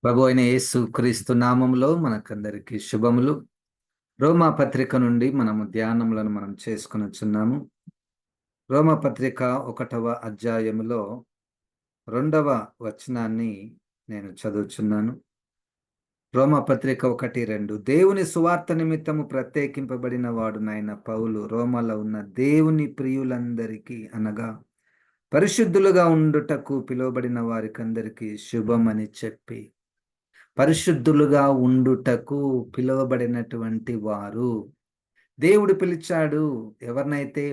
ప్రభు అయిన యేసు క్రీస్తు నామంలో మనకందరికి శుభములు. రోమా పత్రిక నుండి మనము ధ్యానములను మనం చేసుకొనుచున్నాము. రోమా పత్రిక 1వ అధ్యాయములో 2వ వచనాన్ని నేను చదువుచున్నాను. రోమా పత్రిక 1:2 దేవుని సువార్త నిమిత్తము ప్రత్యేకింపబడిన వాడునైన పౌలు రోమాలో ఉన్న దేవుని ప్రియులందరికీ అనగా పరిశుద్ధులుగా ఉండుటకు పిలువబడిన వారికందరికీ శుభమని చెప్పి, పరిశుద్ధులుగా ఉండుటకు పిలువబడినటువంటి వారు, దేవుడు పిలిచాడు. ఎవరినైతే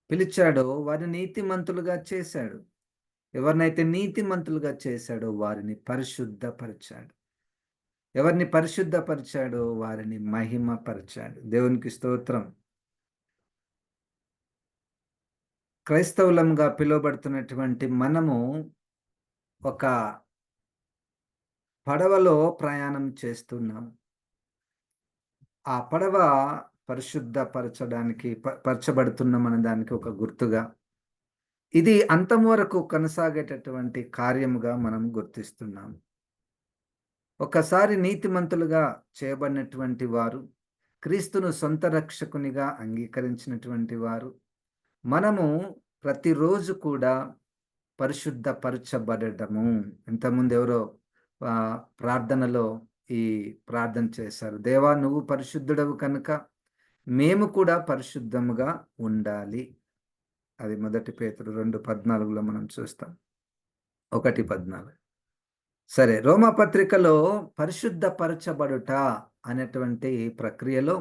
పిలిచాడో వారిని నీతిమంతులుగా చేశాడు. ఎవరినైతే నీతిమంతులుగా చేశాడో వారిని పరిశుద్ధపరిచాడు. ఎవరిని పరిశుద్ధపరిచాడో వారిని మహిమపరిచాడు. దేవునికి స్తోత్రం. క్రైస్తవులంగా పిలువబడుతున్నటువంటి మనము ఒక పడవలో ప్రయాణం చేస్తున్నాం. ఆ పడవ పరచబడుతున్నాం అనే దానికి ఒక గుర్తుగా, ఇది అంతం వరకు కొనసాగేటటువంటి కార్యముగా మనం గుర్తిస్తున్నాం. ఒకసారి నీతిమంతులుగా చేయబడినటువంటి వారు, క్రీస్తును సొంత రక్షకునిగా అంగీకరించినటువంటి వారు, మనము ప్రతిరోజు కూడా పరిశుద్ధపరచబడము. ఇంతకుముందు ఎవరో ప్రార్థనలో ఈ ప్రార్థన చేశారు. దేవా, నువ్వు పరిశుద్ధుడవు కనుక మేము కూడా పరిశుద్ధముగా ఉండాలి. అది 1 పేతురు 2:14లో మనం చూస్తాం. 1:14. సరే, రోమా పత్రికలో పరిశుద్ధపరచబడుట అనేటువంటి ప్రక్రియలో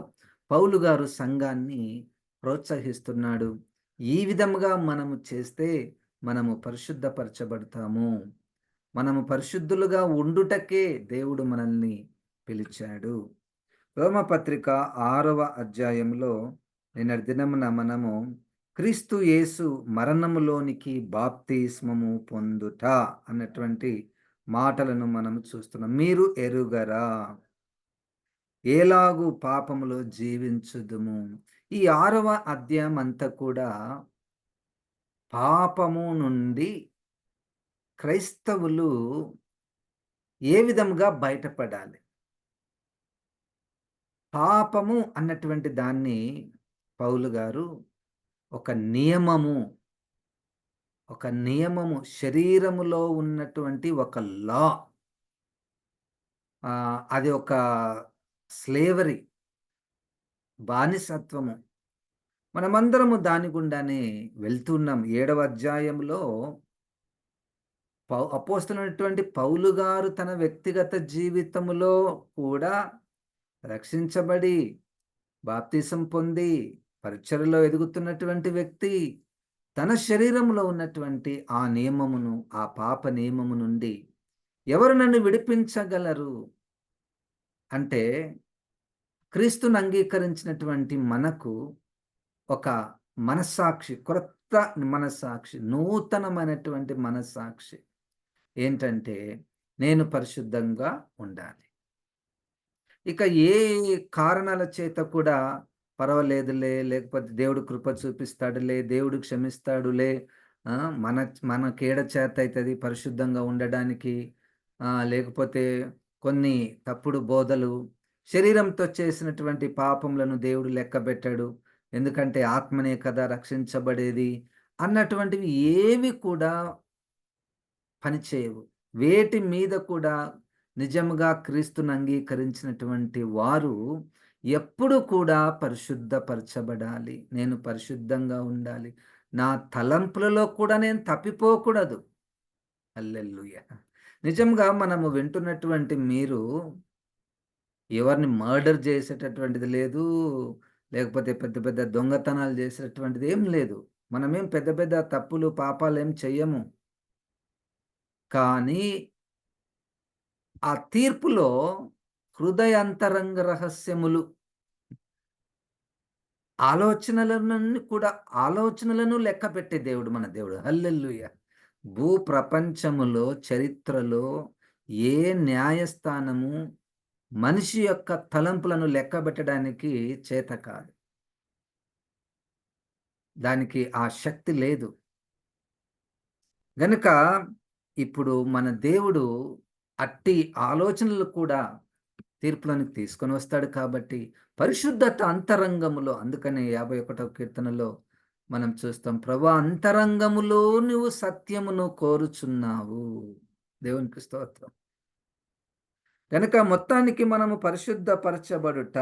పౌలు గారు సంఘాన్ని ప్రోత్సహిస్తున్నాడు. ఈ విధముగా మనము చేస్తే మనము పరిశుద్ధపరచబడతాము. మనము పరిశుద్ధులుగా ఉండుటకే దేవుడు మనల్ని పిలిచాడు. రోమపత్రిక 6వ అధ్యాయంలో నిన్నటి దినమున మనము క్రీస్తు యేసు మరణములోనికి బాప్తిస్మము పొందుట అన్నటువంటి మాటలను మనం చూస్తున్నాం. మీరు ఎరుగరా ఎలాగు పాపములో జీవించుదుము. ఈ 6వ అధ్యాయం అంతా కూడా పాపము నుండి క్రైస్తవులు ఏ విధంగా బయటపడాలి, పాపము అన్నటువంటి దాన్ని పౌలు గారు ఒక నియమము శరీరములో ఉన్నటువంటి ఒక లా, అది ఒక స్లేవరీ, బానిసత్వము. మనమందరము దాని గుండానే వెళ్తున్నాం. 7వ అధ్యాయంలో అపోస్తలుడైనటువంటి పౌలు గారు తన వ్యక్తిగత జీవితములో కూడా రక్షించబడి బాప్తిసం పొంది పరిచర్యలో ఎదుగుతున్నటువంటి వ్యక్తి తన శరీరంలో ఉన్నటువంటి ఆ నియమమును, ఆ పాప నియమము నుండి ఎవరు నన్ను విడిపించగలరు అంటే, క్రీస్తును అంగీకరించినటువంటి మనకు ఒక మనస్సాక్షి, క్రొత్త మనస్సాక్షి, నూతనమైనటువంటి మనస్సాక్షి ఏంటంటే, నేను పరిశుద్ధంగా ఉండాలి. ఇక ఏ కారణాల చేత కూడా పర్వాలేదులే, లేకపోతే దేవుడు కృప చూపిస్తాడులే, దేవుడు క్షమిస్తాడులే, మన మనకేడ చేత అవుతుంది పరిశుద్ధంగా ఉండడానికి, లేకపోతే కొన్ని తప్పుడు బోధలు, శరీరంతో చేసినటువంటి పాపములను దేవుడు లెక్కబెట్టాడు, ఎందుకంటే ఆత్మనే కదా రక్షించబడేది అన్నటువంటివి ఏవి కూడా పనిచేయవు. వేటి మీద కూడా నిజముగా క్రీస్తును అంగీకరించినటువంటి వారు ఎప్పుడు కూడా పరిశుద్ధపరచబడాలి. నేను పరిశుద్ధంగా ఉండాలి. నా తలంపులలో కూడా నేను తప్పిపోకూడదు. హల్లెలూయా! నిజంగా మనము వింటున్నటువంటి మీరు ఎవరిని మర్డర్ చేసేటటువంటిది లేదు, లేకపోతే పెద్ద పెద్ద దొంగతనాలు చేసేటటువంటిది ఏం లేదు. మనమేం పెద్ద పెద్ద తప్పులు, పాపాలేం చెయ్యము. కానీ ఆ తీర్పులో హృదయాంతరంగ రహస్యములు, ఆలోచనలను లెక్కపెట్టే దేవుడు మన దేవుడు. హల్లెలూయా! భూ ప్రపంచములో, చరిత్రలో ఏ న్యాయస్థానము మనిషి యొక్క తలంపులను లెక్కబెట్టడానికి చేత కాదు. దానికి ఆ శక్తి లేదు. గనుక ఇప్పుడు మన దేవుడు అట్టి ఆలోచనలు కూడా తీర్పులోనికి తీసుకొని వస్తాడు కాబట్టి, పరిశుద్ధత అంతరంగములో అందుకనే 51వ కీర్తనలో మనం చూస్తాం. ప్రభా అంతరంగములో నువ్వు సత్యమును కోరుచున్నావు. దేవునికి స్తోత్రం. గనక మొత్తానికి మనము పరిశుద్ధపరచబడుట,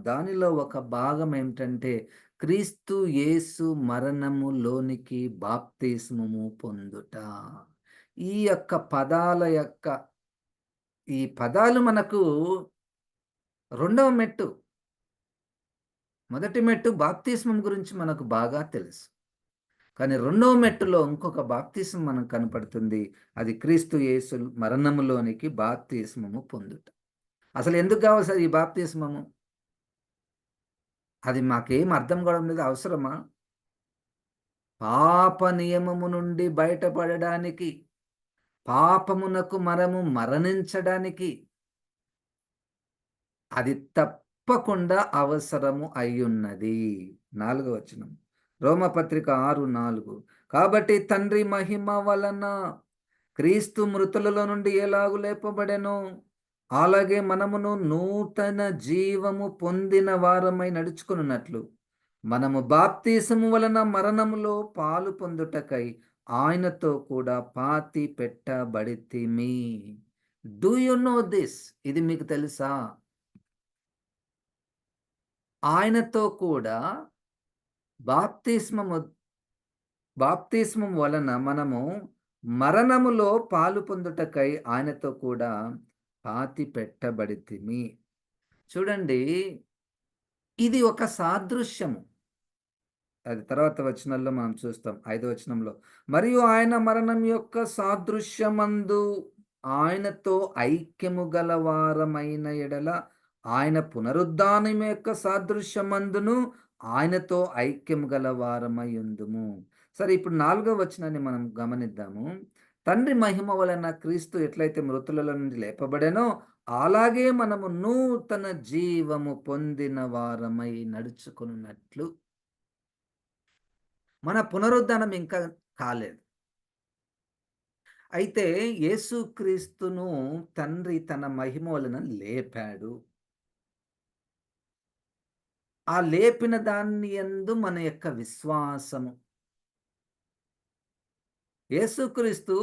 దానిలో ఒక భాగం ఏమిటంటే, క్రీస్తు యేసు మరణములోనికి బాప్తిస్మము పొందుట. ఈ యొక్క పదాల యొక్క ఈ పదాలు మనకు రెండవ మెట్టు. మొదటి మెట్టు బాప్తిస్మం గురించి మనకు బాగా తెలుసు. కానీ రెండవ మెట్టులో ఇంకొక బాప్తిస్మం మనకు కనపడుతుంది. అది క్రీస్తు యేసు మరణములోనికి బాప్తిస్మము పొందుట. అసలు ఎందుకు కావాలి సార్ ఈ బాప్తిస్మము? అది మాకేం అర్థం కావడం లేదు. అవసరమా? పాప నియమము నుండి బయటపడడానికి, పాపమునకు మనము మరణించడానికి అది తప్పకుండా అవసరము అయ్యున్నది. 4వ వచనం. రోమపత్రిక 6:4. కాబట్టి తండ్రి మహిమ వలన క్రీస్తు మృతులలో నుండి ఎలాగు లేపబడెనో, అలాగే మనమును నూతన జీవము పొందిన వారమై నడుచుకొనున్నట్లు, మనము బాప్తిసము వలన మరణములో పాలు పొందుటకై ఆయనతో కూడా పాతి పెట్టబడితిమి. Do you know this? ఇది మీకు తెలుసా? ఆయనతో కూడా బాప్తిస్మము బాప్తిస్మం వలన మనము మరణములో పాలు పొందుటకై ఆయనతో కూడా పాతి పెట్టబడితిమి. చూడండి, ఇది ఒక సాదృశ్యము. అది తర్వాత వచనాల్లో మనం చూస్తాం. 5వ వచనంలో. మరియు ఆయన మరణం యొక్క సాదృశ్యమందు ఆయనతో ఐక్యము గలవారమైన ఎడల, ఆయన పునరుద్ధానం యొక్క సాదృశ్యమందును ఆయనతో ఐక్యము గలవారమై ఉందుము. సరే, ఇప్పుడు 4వ వచనాన్ని మనం గమనిద్దాము. తండ్రి మహిమ వలన క్రీస్తు ఎట్లయితే మృతులలో నుండి లేపబడెనో, అలాగే మనము నూతన జీవము పొందిన వారమై నడుచుకున్నట్లు. మన పునరుద్ధానం ఇంకా కాలేదు. అయితే యేసుక్రీస్తును తండ్రి తన మహిమ వలన లేపాడు. ఆ లేపిన దాని యందు మన యొక్క విశ్వాసము. యేసుక్రీస్తు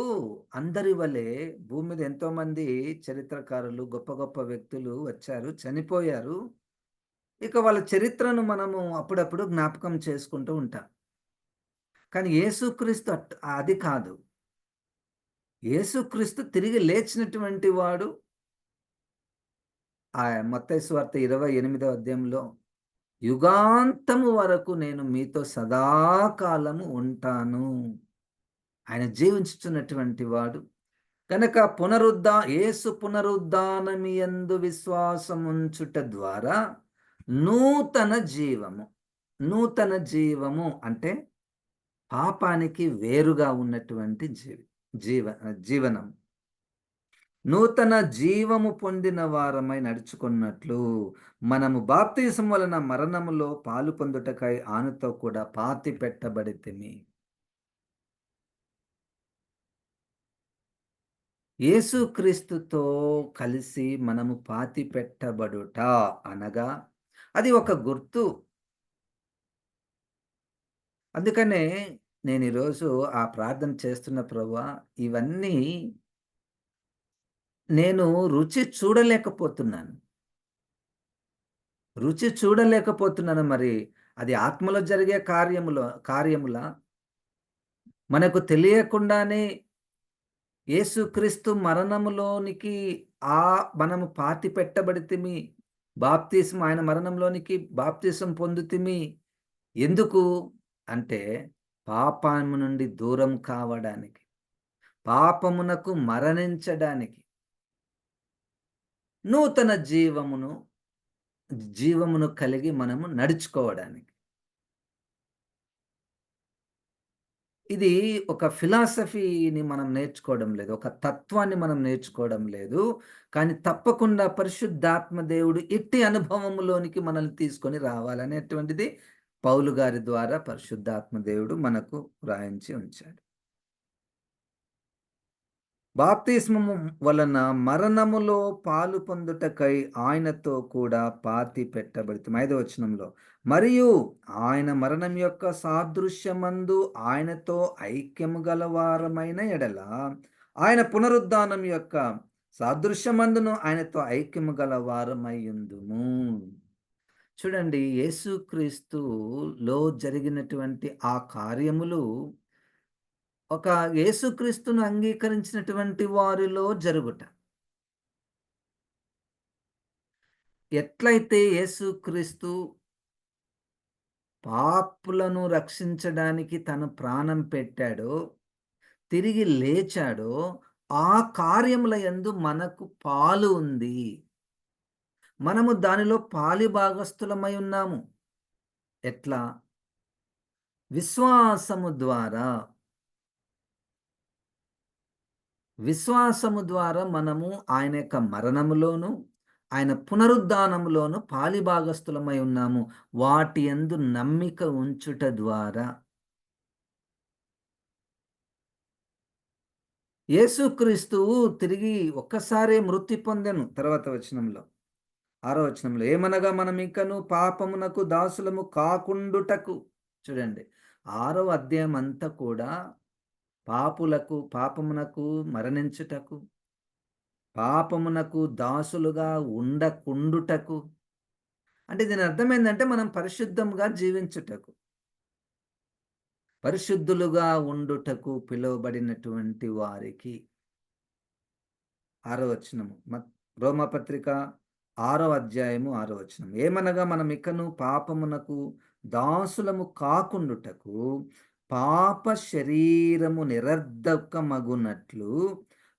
అందరి వలె భూమి మీద ఎంతోమంది చరిత్రకారులు, గొప్ప గొప్ప వ్యక్తులు వచ్చారు, చనిపోయారు. ఇక వాళ్ళ చరిత్రను మనము అప్పుడప్పుడు జ్ఞాపకం చేసుకుంటూ ఉంటాం. కానీ యేసుక్రీస్తు అది కాదు. యేసుక్రీస్తు తిరిగి లేచినటువంటి వాడు. మత్తయి సువార్త 28వ అధ్యాయంలో, యుగాంతము వరకు నేను మీతో సదాకాలము ఉంటాను. ఆయన జీవించుచున్నటువంటి వాడు. కనుక యేసు పునరుద్ధానమియందు విశ్వాసముంచుట ద్వారా నూతన జీవము. నూతన జీవము అంటే పాపానికి వేరుగా ఉన్నటువంటి జీవనం. నూతన జీవము పొందిన వారమై నడుచుకున్నట్లు, మనము బాప్తిసం వలన మరణములో పాలు పొందుటకై ఆయనతో కూడా పాతి పెట్టబడితిమి. యేసుక్రీస్తుతో కలిసి మనము పాతి పెట్టబడుట అనగా అది ఒక గుర్తు. అందుకనే నేను ఈరోజు ఆ ప్రార్థన చేస్తున్న ప్రభువా, ఇవన్నీ నేను రుచి చూడలేకపోతున్నాను. రుచి చూడలేకపోతున్నాను. మరి అది ఆత్మలో జరిగే కార్యములా? మనకు తెలియకుండానే యేసుక్రీస్తు మరణములోనికి మనము పాతి పెట్టబడితిమి. ఆయన మరణంలోనికి బాప్తిసం పొందుతిమి. ఎందుకు అంటే, పాపము నుండి దూరం కావడానికి, పాపమునకు మరణించడానికి, నూతన జీవమును కలిగి మనము నడుచుకోవడానికి. ఇది ఒక ఫిలాసఫీని మనం నేర్చుకోవడం లేదు. ఒక తత్వాన్ని మనం నేర్చుకోవడం లేదు. కానీ తప్పకుండా పరిశుద్ధాత్మ దేవుడు ఇట్టి అనుభవములోనికి మనల్ని తీసుకొని రావాలనేటువంటిది పౌలు గారి ద్వారా పరిశుద్ధాత్మ దేవుడు మనకు వ్రాయించి ఉంచాడు. బాప్తిస్మము వలన మరణములో పాలు పొందుటకై ఆయనతో కూడా పాతి పెట్టబడితిమి. 5వ వచనంలో. మరియు ఆయన మరణం యొక్క సాదృశ్యమందు ఆయనతో ఐక్యము గలవారమైన ఎడల, ఆయన పునరుద్ధానం యొక్క సాదృశ్యమందును ఆయనతో ఐక్యము గలవారమైయుందుము. చూడండి, యేసుక్రీస్తులో జరిగినటువంటి ఆ కార్యములు ఒక యేసుక్రీస్తును అంగీకరించినటువంటి వారిలో జరుగుట. ఎట్లయితే యేసుక్రీస్తు పాపులను రక్షించడానికి తన ప్రాణం పెట్టాడో, తిరిగి లేచాడో, ఆ కార్యముల యందు మనకు పాలు ఉంది. మనము దానిలో పాలిభాగస్థులమై ఉన్నాము. ఎట్లా? విశ్వాసము ద్వారా. విశ్వాసము ద్వారా మనము ఆయన యొక్క మరణములోను, ఆయన పునరుద్ధానములోను పాలిభాగస్థులమై ఉన్నాము. వాటి యందు నమ్మిక ఉంచుట ద్వారా. యేసుక్రీస్తు తిరిగి ఒక్కసారే మృతి పొందెను. తర్వాత వచనంలో, 6వ వచనంలో, ఏమనగా మనమింకను పాపమునకు దాసులము కాకుండుటకు. చూడండి, 6వ అధ్యాయం అంతా కూడా పాపమునకు మరణించుటకు, పాపమునకు దాసులుగా ఉండకుండుటకు. అంటే దీని అర్థం ఏందంటే, మనం పరిశుద్ధంగా జీవించుటకు, పరిశుద్ధులుగా ఉండుటకు పిలువబడినటువంటి వారికి. 6వ వచనము, రోమాపత్రిక 6వ అధ్యాయము 6వ వచనం. ఏమనగా మనమికను పాపమునకు దాసులము కాకుండుటకు పాప శరీరము నిరర్ధకమగునట్లు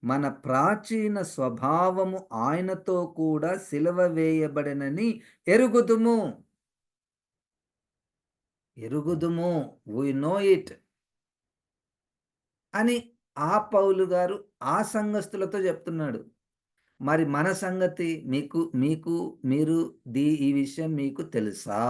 మన ప్రాచీన స్వభావము ఆయనతో కూడా సిలువ వేయబడెనని ఎరుగుదుము. ఎరుగుదుము. వి నో ఇట్ అని ఆ పౌలు గారు ఆ సంఘస్థులతో చెప్తున్నాడు. మరి మన సంగతి మీకు మీకు మీరు ఈ విషయం మీకు తెలుసా?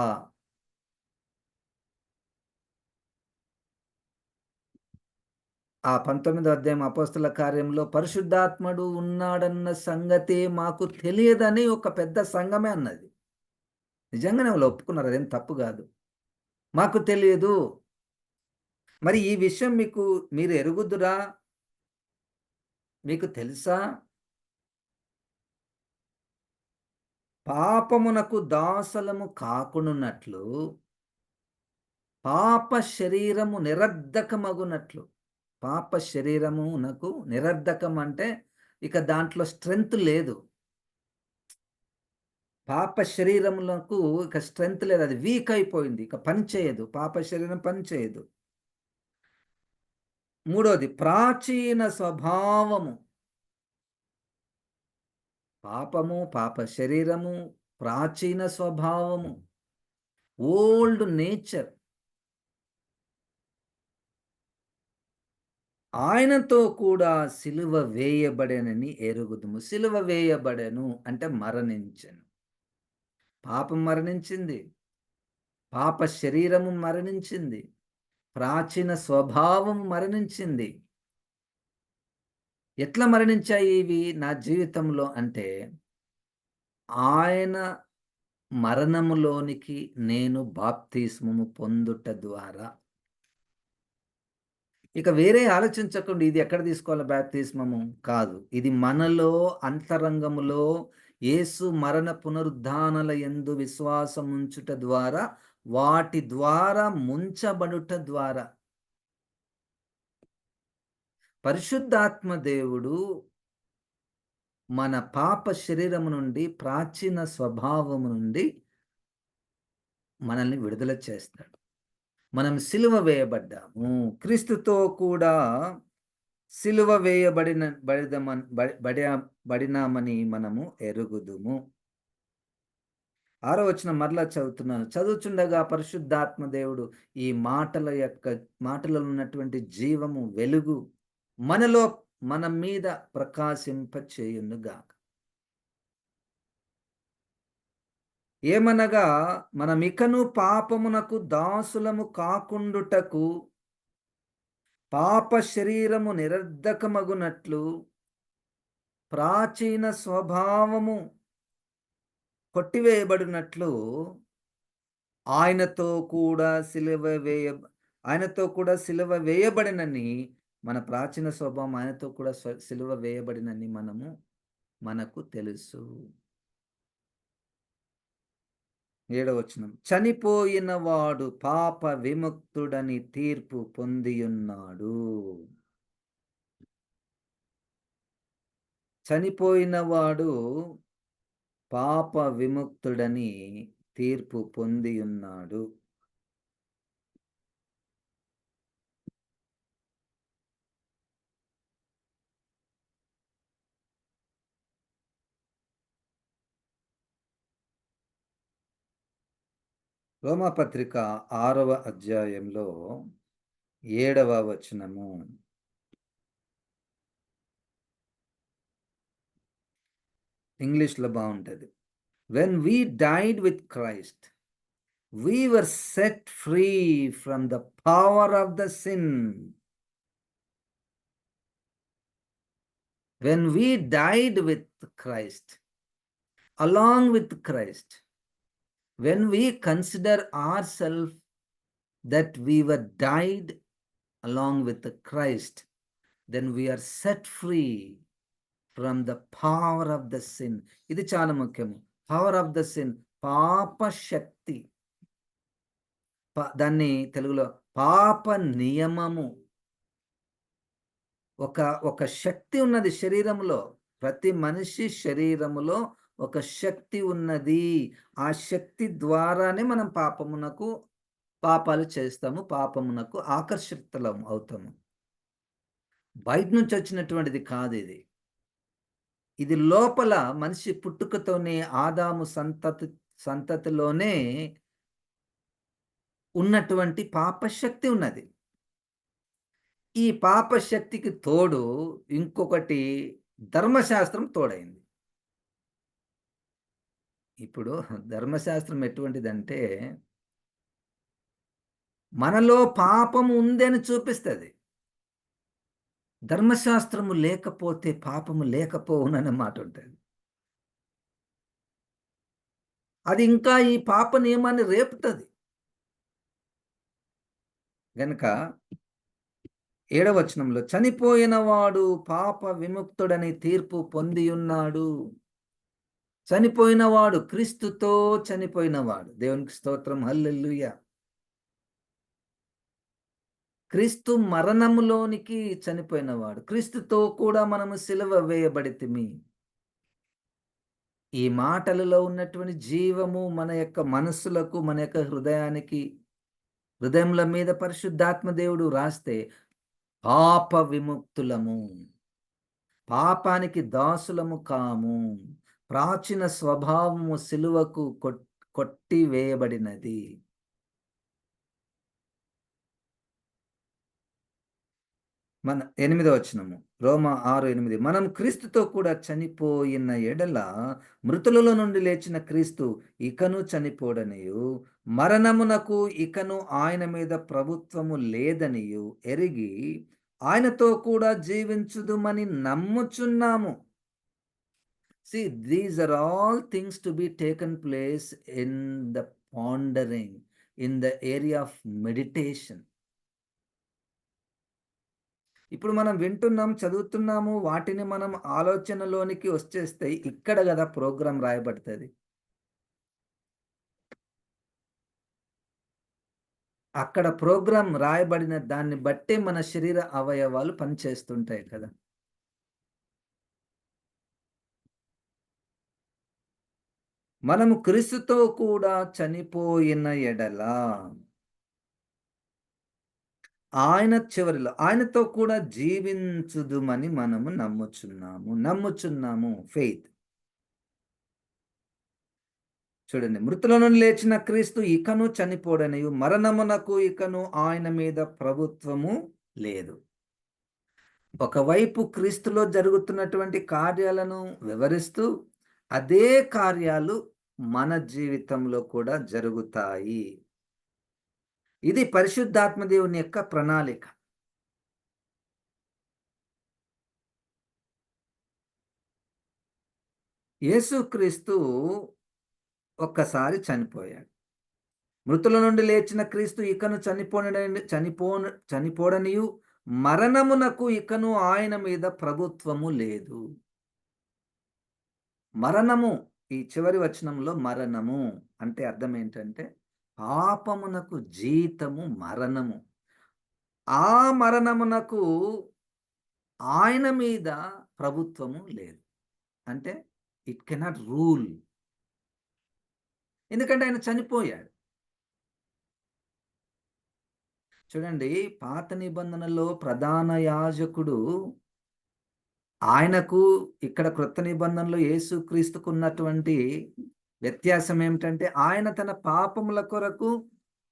ఆ 19వ అధ్యాయం అపోస్తల కార్యంలో పరిశుద్ధాత్ముడు ఉన్నాడన్న సంగతి మాకు తెలియదని ఒక పెద్ద సంఘమే అన్నది. నిజంగానే వాళ్ళు ఒప్పుకున్నారు. అదేం తప్పు గాదు. మాకు తెలియదు. మరి ఈ విషయం మీరు ఎరుగుదురా? మీకు తెలుసా? పాపమునకు దాసులము కాకుండునట్లు పాప శరీరము నిరర్ధకమగునట్లు. పాప శరీరమునకు నిరర్ధకం అంటే ఇక దాంట్లో స్ట్రెంత్ లేదు. పాప శరీరమునకు ఇక స్ట్రెంత్ లేదు. అది వీక్ అయిపోయింది. ఇక పని చేయదు. పాప శరీరం పని చేయదు. మూడోది ప్రాచీన స్వభావము. పాపము, పాప శరీరము, ప్రాచీన స్వభావము, ఓల్డ్ నేచర్ ఆయనతో కూడా సిలువ వేయబడెనని ఎరుగుదుము. సిలువ వేయబడెను అంటే మరణించెను. పాపం మరణించింది. పాప శరీరము మరణించింది. ప్రాచీన స్వభావము మరణించింది. ఎట్లా మరణించాయి ఇవి నా జీవితంలో అంటే, ఆయన మరణములోనికి నేను బాప్తిస్మము పొందుట ద్వారా. ఇక వేరే ఆలోచించకండి, ఇది ఎక్కడ తీసుకోవాలి బాప్తిస్మము? కాదు. ఇది మనలో అంతరంగములో యేసు మరణ పునరుద్ధానాల యందు విశ్వాసముంచుట ద్వారా, వాటి ద్వారా ముంచబడుట ద్వారా. పరిశుద్ధాత్మ దేవుడు మన పాప శరీరము నుండి, ప్రాచీన స్వభావము నుండి మనల్ని విడుదల చేస్తాడు. మనం సిలువ వేయబడ్డాము. క్రీస్తుతో కూడా సిలువ వేయబడిన బడిదమన్ బ బడా బడినామని మనము ఎరుగుదుము. 6వ వచనం మరలా చదువుతున్నాను. చదువుచుండగా పరిశుద్ధాత్మ దేవుడు ఈ మాటలలో ఉన్నటువంటి జీవము, వెలుగు మనలో మన మీద ప్రకాశింప చేయునుగాక. ఏమనగా మనమికను పాపమునకు దాసులము కాకుండుటకు పాప శరీరము నిరర్ధకమగునట్లు ప్రాచీన స్వభావము కొట్టివేయబడినట్లు ఆయనతో కూడా సిలువ వేయ ఆయనతో కూడా సిలువ వేయబడినని మన ప్రాచీన స్వభావం ఆయనతో కూడా సిలువ వేయబడినని మనకు తెలుసు. 7వ వచనం. చనిపోయిన వాడు పాప విముక్తుడని తీర్పు పొందియున్నాడు. చనిపోయిన వాడు పాప విముక్తుడని తీర్పు పొందియున్నాడు. రోమాపత్రిక 6వ అధ్యాయంలో 7వ వచనము. ఇంగ్లీష్‌లో బావుంటది. When we died with Christ, we were set free from the power of the sin. When we died with Christ, along with Christ, when we consider ourselves that we were died along with Christ, then we are set free from the power of the sin. ఇది చాలా ముఖ్యము. Power of the sin, పాప శక్తి. దాన్ని తెలుగులో పాప నియమము. ఒక శక్తి ఉన్నది శరీరములో. ప్రతి మనిషి శరీరములో ఒక శక్తి ఉన్నది. ఆ శక్తి ద్వారానే మనం పాపాలు చేస్తాము. పాపమునకు ఆకర్షితులం అవుతాము. బయట నుంచి వచ్చినటువంటిది కాదిది. ఇది లోపల మనిషి పుట్టుకతోనే ఆదాము సంతతిలోనే ఉన్నటువంటి పాపశక్తి ఉన్నది. ఈ పాపశక్తికి తోడు ఇంకొకటి ధర్మశాస్త్రం తోడైంది. ఇప్పుడు ధర్మశాస్త్రం ఎటువంటిదంటే మనలో పాపం ఉంది అని చూపిస్తది. ధర్మశాస్త్రము లేకపోతే పాపము లేకపోవుననే మాట ఉంటది. అది ఇంకా ఈ పాప నియమాన్ని రేపుతది. గనుక 7వ వచనంలో చనిపోయిన వాడు పాప విముక్తుడని తీర్పు పొందియున్నాడు. చనిపోయిన వాడు క్రీస్తుతో చనిపోయినవాడు. దేవునికి స్తోత్రం, హల్లెలూయా. క్రీస్తు మరణములోనికి చనిపోయినవాడు. క్రీస్తుతో కూడా మనము సిలువ వేయబడితిమి. ఈ మాటలలో ఉన్నటువంటి జీవము మన యొక్క మనస్సులకు, మన యొక్క హృదయముల మీద పరిశుద్ధాత్మ దేవుడు రాస్తే పాప విముక్తులము, పాపానికి దాసులము కాము. ప్రాచీన స్వభావము సిలువకు కొట్టి వేయబడినది. మన 8వ వచనము, రోమా 6:8. మనం క్రీస్తుతో కూడా చనిపోయిన ఎడల మృతులలో నుండి లేచిన క్రీస్తు ఇకను చనిపోడనియు, మరణమునకు ఇకను ఆయన మీద ప్రభుత్వము లేదనియు ఎరిగి ఆయనతో కూడా జీవించుదుమని నమ్ముచున్నాము. See, these are all things to be taken place in the pondering, in the area of meditation. ఇప్పుడు మనం వింటున్నాం, చదువుతున్నాము, వాటిని మనం ఆలోచనలోనికి వచ్చేస్తే ఇక్కడ కదా ప్రోగ్రాం రాయబడుతుంది. అక్కడ ప్రోగ్రాం రాయబడిన దాన్ని బట్టే మన శరీర అవయవాలు పనిచేస్తుంటాయి కదా. మనము క్రీస్తుతో కూడా చనిపోయిన ఎడల ఆయనతో కూడా జీవించుదుమని మనము నమ్ముచున్నాము. ఫెయిత్. చూడండి, మృతుల నుండి లేచిన క్రీస్తు ఇకను చనిపోడనియు, మరణమునకు ఇకను ఆయన మీద ప్రభుత్వము లేదు. ఒకవైపు క్రీస్తులో జరుగుతున్నటువంటి కార్యాలను వివరిస్తూ అదే కార్యాలు మన జీవితంలో కూడా జరుగుతాయి. ఇది పరిశుద్ధాత్మ దేవుని యొక్క ప్రణాళిక. యేసుక్రీస్తు ఒక్కసారి చనిపోయాడు. మృతుల నుండి లేచిన క్రీస్తు ఇకను చనిపోడనియు, మరణమునకు ఇకను ఆయన మీద ప్రభుత్వము లేదు. మరణము, ఈ చివరి వచనంలో మరణము అంటే అర్థం ఏంటంటే, పాపమునకు జీతము మరణము. ఆ మరణమునకు ఆయన మీద ప్రభుత్వము లేదు. అంటే ఇట్ కెనాట్ రూల్. ఎందుకంటే ఆయన చనిపోయాడు. చూడండి, పాత నిబంధనలో ప్రధాన యాజకుడు ఆయనకు, ఇక్కడ క్రొత్త నిబంధనలో యేసుక్రీస్తుకున్నటువంటి వ్యత్యాసం ఏమిటంటే, ఆయన తన పాపముల కొరకు,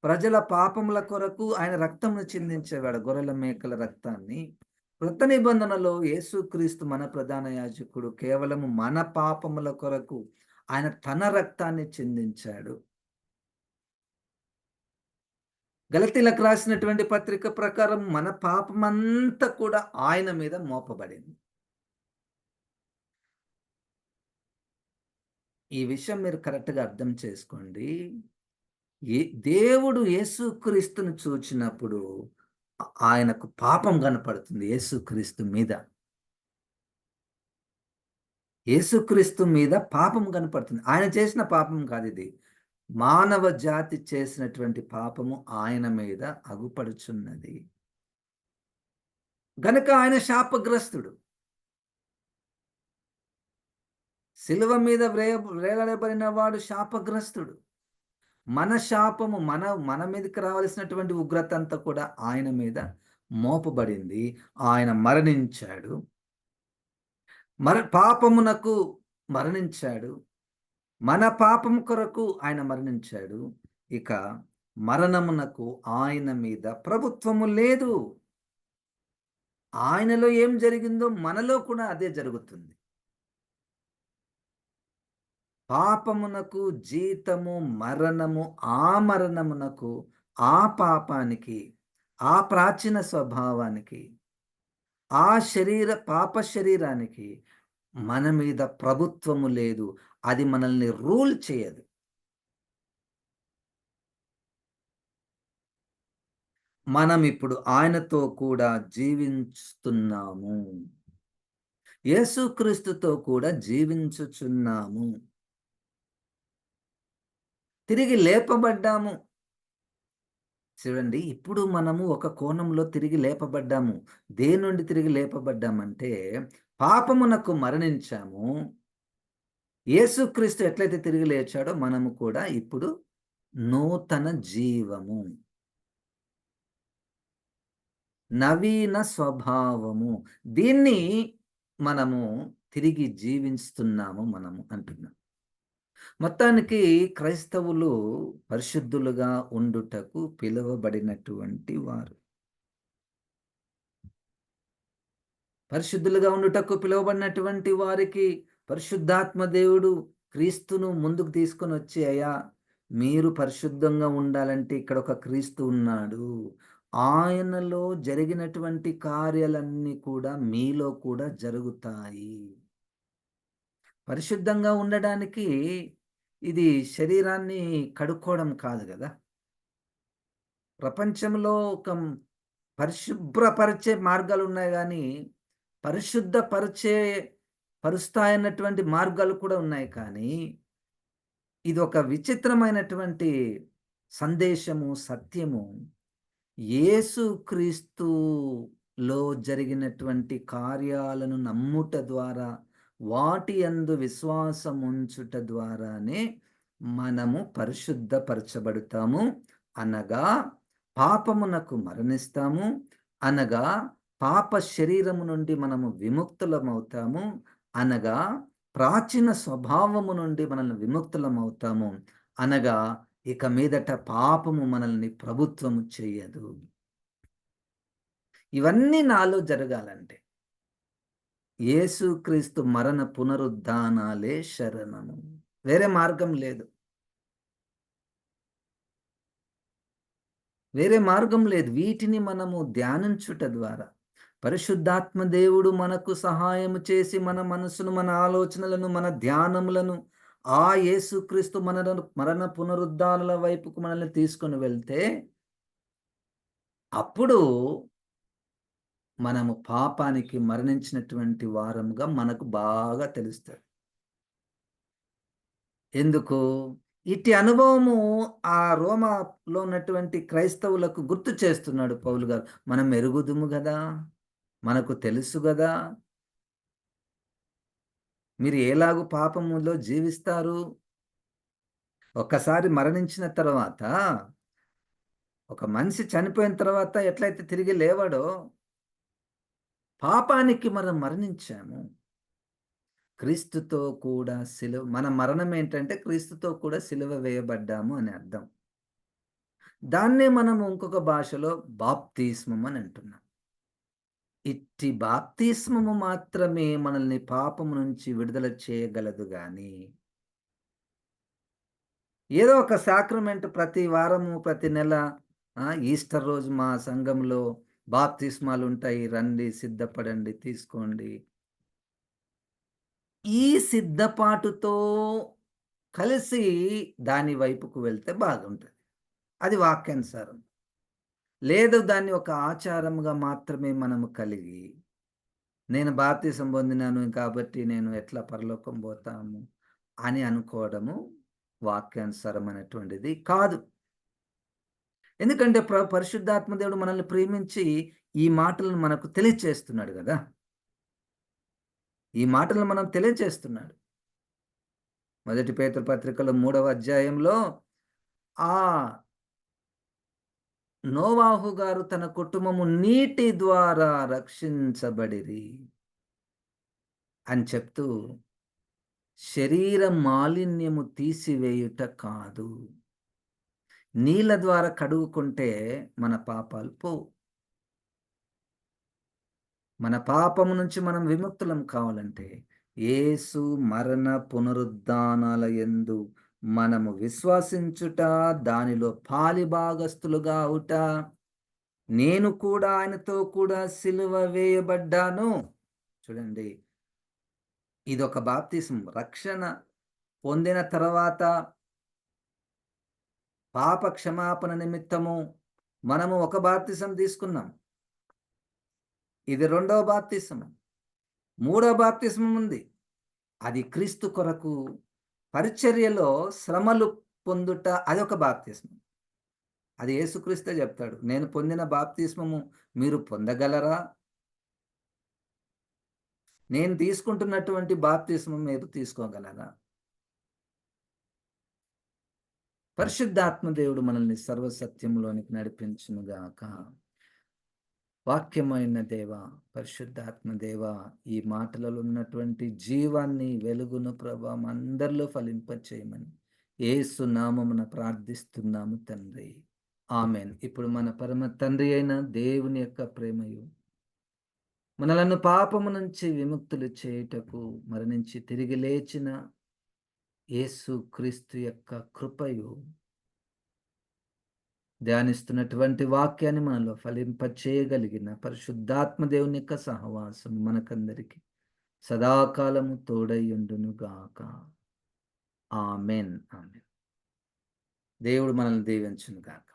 ప్రజల పాపముల కొరకు ఆయన రక్తమును చిందించేవాడు, గొర్రెల మేకల రక్తాన్ని. క్రొత్త నిబంధనలో యేసుక్రీస్తు మన ప్రధాన యాజకుడు కేవలము మన పాపముల కొరకు ఆయన తన రక్తాన్ని చిందించాడు. గలతీలకు రాసినటువంటి పత్రిక ప్రకారం మన పాపమంతా కూడా ఆయన మీద మోపబడింది. ఈ విషయం మీరు కరెక్ట్‌గా అర్థం చేసుకోండి. ఏ దేవుడు యేసుక్రీస్తుని చూచినప్పుడు ఆయనకు పాపం కనపడుతుంది యేసుక్రీస్తు మీద. యేసుక్రీస్తు మీద పాపం కనపడుతుంది. ఆయన చేసిన పాపం కాదిది. మానవ జాతి చేసినటువంటి పాపము ఆయన మీద అగుపడుచున్నది. గనక ఆయన శాపగ్రస్తుడు. సిలువ మీద వేలాడబడిన వాడు శాపగ్రస్తుడు. మన శాపము, మన మీదకి రావాల్సినటువంటి ఉగ్రత అంతా కూడా ఆయన మీద మోపబడింది. ఆయన మరణించాడు. పాపమునకు మరణించాడు. మన పాపం కొరకు ఆయన మరణించాడు. ఇక మరణమునకు ఆయన మీద ప్రభుత్వము లేదు. ఆయనలో ఏం జరిగిందో మనలో కూడా అదే జరుగుతుంది. పాపమునకు జీతము మరణము. ఆ మరణమునకు, ఆ పాపానికి, ఆ ప్రాచీన స్వభావానికి, ఆ పాప శరీరానికి మన మీద ప్రభుత్వము లేదు. అది మనల్ని రూల్ చేయదు. మనం ఇప్పుడు ఆయనతో కూడా జీవిస్తున్నాము. యేసుక్రీస్తుతో కూడా జీవించుచున్నాము. తిరిగి లేపబడ్డాము. చూడండి, ఇప్పుడు మనము ఒక కోణంలో తిరిగి లేపబడ్డాము. దేని నుండి తిరిగి లేపబడ్డామంటే, పాపమునకు మరణించాము. యేసుక్రీస్తు ఎట్లయితే తిరిగి లేచాడో మనము కూడా ఇప్పుడు నూతన జీవము, నవీన స్వభావము, దీన్ని మనము తిరిగి జీవిస్తున్నాము మనము అంటున్నాం. మొత్తానికి క్రైస్తవులు పరిశుద్ధులుగా ఉండుటకు పిలువబడినటువంటి వారు. పరిశుద్ధులుగా ఉండుటకు పిలువబడినటువంటి వారికి పరిశుద్ధాత్మ దేవుడు క్రీస్తును ముందుకు తీసుకొని వచ్చి, అయ్యా మీరు పరిశుద్ధంగా ఉండాలంటే ఇక్కడ ఒక క్రీస్తు ఉన్నాడు. ఆయనలో జరిగినటువంటి కార్యాలన్నీ కూడా మీలో కూడా జరుగుతాయి. పరిశుద్ధంగా ఉండడానికి ఇది శరీరాన్ని కడుక్కోవడం కాదు గదా! ప్రపంచంలో ఒక పరిశుభ్రపరిచే మార్గాలున్నాయి గానీ, పరిశుద్ధపరిచే పరుస్తాయన్నటువంటి మార్గాలు కూడా ఉన్నాయి కానీ, ఇదొక విచిత్రమైనటువంటి సందేశము, సత్యము. యేసుక్రీస్తులో జరిగినటువంటి కార్యాలను నమ్ముట ద్వారా, వాటి యందు విశ్వాసముంచుట ద్వారానే మనము పరిశుద్ధపరచబడుతాము. అనగా పాపమునకు మరణిస్తాము. అనగా పాప శరీరము నుండి మనము విముక్తులమవుతాము. అనగా ప్రాచీన స్వభావము నుండి మనల్ని విముక్తులమవుతాము. అనగా ఇక మీదట పాపము మనల్ని ప్రభుత్వము చెయ్యదు. ఇవన్నీ నాలో జరగాలంటే యేసుక్రీస్తు మరణ పునరుద్ధానాలే శరణము. వేరే మార్గం లేదు. వేరే మార్గం లేదు. వీటిని మనము ధ్యానించుట ద్వారా, పరిశుద్ధాత్మ దేవుడు మనకు సహాయము చేసి మన మనసును, మన ఆలోచనలను, మన ధ్యానములను ఆ యేసుక్రీస్తు మరణ పునరుద్ధానాల వైపుకు మనల్ని తీసుకొని వెళ్తే, అప్పుడు మనము పాపానికి మరణించినటువంటి వారముగా మనకు బాగా తెలుస్తది. ఎందుకు? ఇట్టి అనుభవము ఆ రోమాలో ఉన్నటువంటి క్రైస్తవులకు గుర్తు చేస్తున్నాడు పౌలు గారు. మనం ఎరుగుదుము గదా! మనకు తెలుసు గదా! మీరు ఎలాగు పాపములో జీవిస్తారు? ఒక్కసారి మరణించిన తర్వాత, ఒక మనిషి చనిపోయిన తర్వాత ఎట్లయితే తిరిగి లేవడో, పాపానికి మనం మరణించాము. క్రీస్తుతో కూడా మన మరణం ఏంటంటే క్రీస్తుతో కూడా సిలువ వేయబడ్డాము అని అర్థం. దాన్నే మనం ఇంకొక భాషలో బాప్తిస్మం అని అంటున్నాం. ఇట్టి బాప్తిస్మము మాత్రమే మనల్ని పాపము నుంచి విడుదల చేయగలదు గాని, ఏదో ఒక సాక్రమెంట్ ప్రతి వారము, ప్రతి నెల ఈస్టర్ రోజు మా సంఘంలో బాప్తిస్మాలుంటాయి. రండి, సిద్ధపడండి, తీసుకోండి. ఈ సిద్ధపాటుతో కలిసి దాని వైపుకు వెళ్తే బాగుంటది. అది వాక్యానుసారం. లేదు దాన్ని ఒక ఆచారముగా మాత్రమే మనము కలిగి, నేను బాప్తిసం పొందినాను కాబట్టి నేను ఎట్లా పరలోకం పోతాము అని అనుకోవడము వాక్యానుసారమైనటువంటిది కాదు. ఎందుకంటే పరిశుద్ధాత్మ దేవుడు మనల్ని ప్రేమించి ఈ మాటలను మనకు తెలియచేస్తున్నాడు గదా! ఈ మాటలను మనం తెలియచేస్తున్నాడు. మొదటి పేతురు పత్రికలో 3వ అధ్యాయంలో ఆ నోవాహు గారు తన కుటుంబము నీటి ద్వారా రక్షించబడిరి అని చెప్తూ, శరీర మాలిన్యము తీసివేయుట కాదు. నీళ్ళ ద్వారా కడుగుకుంటే మన పాపాలు పోవు. మన పాపము నుంచి మనం విముక్తులం కావాలంటే, యేసు మరణ పునరుద్ధానాల యందు మనము విశ్వసించుట, దానిలో పాలిభాగస్తులుగా అవుట, నేను కూడా ఆయనతో కూడా సిలువ వేయబడ్డాను. చూడండి, ఇదొక బాప్తిసం. రక్షణ పొందిన తర్వాత పాప క్షమాపణ నిమిత్తము మనము ఒక బాప్తిసం తీసుకున్నాం. ఇది రెండవ బాప్తిసం. మూడో బాప్తిసం ఉంది. అది క్రీస్తు కొరకు పరిచర్యలో శ్రమలు పొందుట అదొక బాప్తిస్మం. అది యేసుక్రీస్తే చెప్తాడు. నేను పొందిన బాప్తిస్మము మీరు పొందగలరా? నేను తీసుకుంటున్నటువంటి బాప్తిస్మం మీరు తీసుకోగలరా? పరిశుద్ధాత్మ దేవుడు మనల్ని సర్వసత్యంలోనికి నడిపించునుగాక. వాక్యమైన దేవా, పరిశుద్ధాత్మ దేవా, ఈ మాటలలో ఉన్నటువంటి జీవాన్ని, వెలుగును ప్రభా అందరిలో ఫలింపచేయమని యేసు నామమున ప్రార్థిస్తున్నాము తండ్రి. ఆమేన్. ఇప్పుడు మన పరమ తండ్రి అయిన దేవుని యొక్క ప్రేమయు, మనలను పాపము నుంచి విముక్తులు చేయుటకు మరణించి తిరిగి లేచిన యేసు క్రీస్తు యొక్క కృపయు, ధ్యానిస్తున్నటువంటి వాక్యాన్ని మనలో ఫలింపచేయగలిగిన పరిశుద్ధాత్మ దేవుని యొక్క సహవాసం మనకందరికి సదాకాలము తోడైయుండును గాక. ఆమేన్. ఆమేన్. దేవుడు మనల్ని దీవించును గాక.